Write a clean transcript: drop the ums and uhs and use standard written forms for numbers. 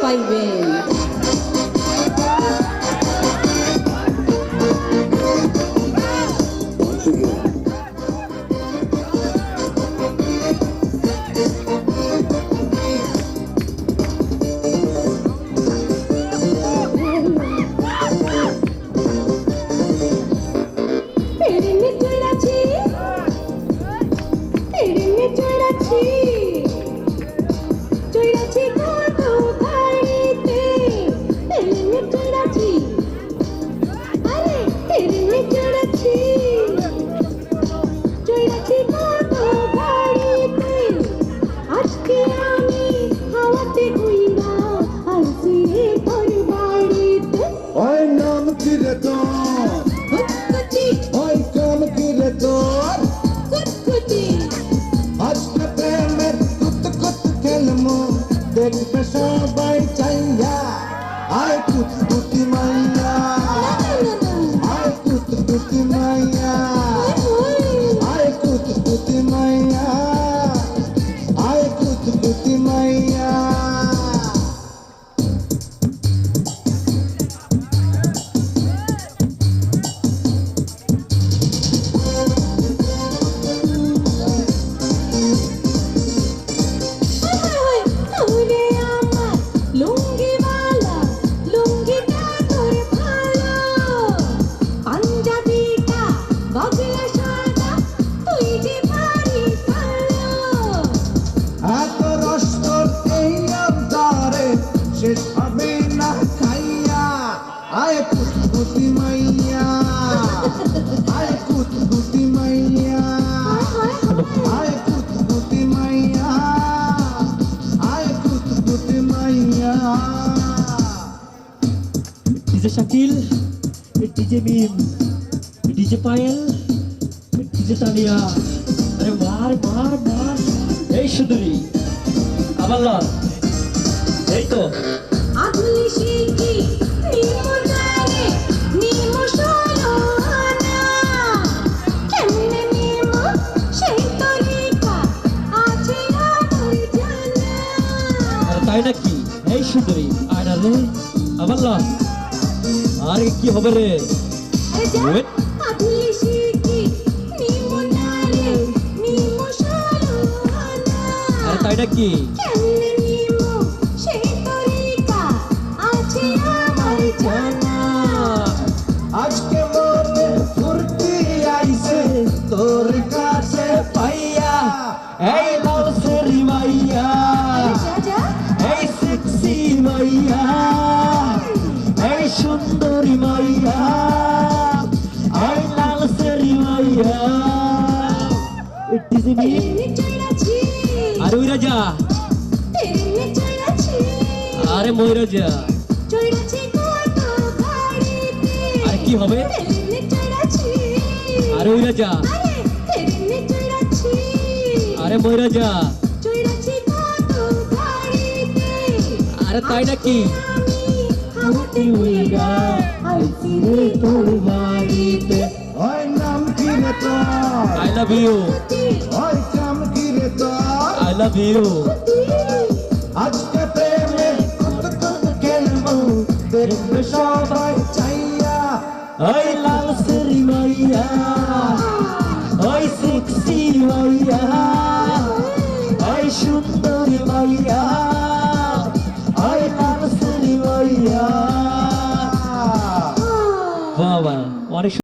পাইবেন। দেখবে সবাই চাইয়া আয় কুতকুতি মাইয়া আয় কুতকুতি মাইয়া আয় কুতকুতি মাইয়া আয় কুতকুতি মাইয়া শেষ হবে না খাইয়া আয় কুতকুতি মাইয়া আয় কুতকুতি মাইয়া আয় কুতকুতি মাইয়া আয় কুতকুতি মাইয়া ডিজে শাকিল, ডিজে মিম, ডিজে পায়েল, ডিজে তানিয়া, আরে মার মার মার, এই সুন্দরী আমার লন, এই তো আধুলি শিখি নিমোজারে নিমোশানা কেমনে নিমো সেই তরিকা আছে আমার জানা। আরে তাই নাকি? এই সুন্দরী আয়না রে আমার লন, আর কি হবে রে? আরে যা আধুলি শিখি নিমোজারে নিমোশানা আরে তাই নাকি? কেমনে নিমো সেই তরিকা আছে আমার জানা। আজকে মনে ফুর্তি আইছে তোর কাছে পাইয়া এই লালসেরি মাইয়া যা এই সেক্সি মাইয়া এই সুন্দরী মাইয়া এই লালসেরি মাইয়া ডিজে মিম, তেরে চড়াছি আরে ওই রাজা, তেরে চড়াছি আরে মই রাজা, চড়াছি কত গাড়িতে আর কি হবে? তেরে চড়াছি আরে ওই রাজা, আরে তেরে চড়াছি আরে মই রাজা, চড়াছি কত গাড়িতে আরে তাই নাকি? হাওয়াতে উইরা আইছি রে তোর বাড়িতে ওই নাম কি রে তোর আই লাভ ইউ, ওই কাম কি রে তোর আই লাভ ইউ, আজকে প্রেমে কত কত খেলবো দেখবে সবাই চাইয়া ওই লালসেরি মাইয়া, ওই সেক্সি মাইয়া, ওই সুন্দরী মাইয়া।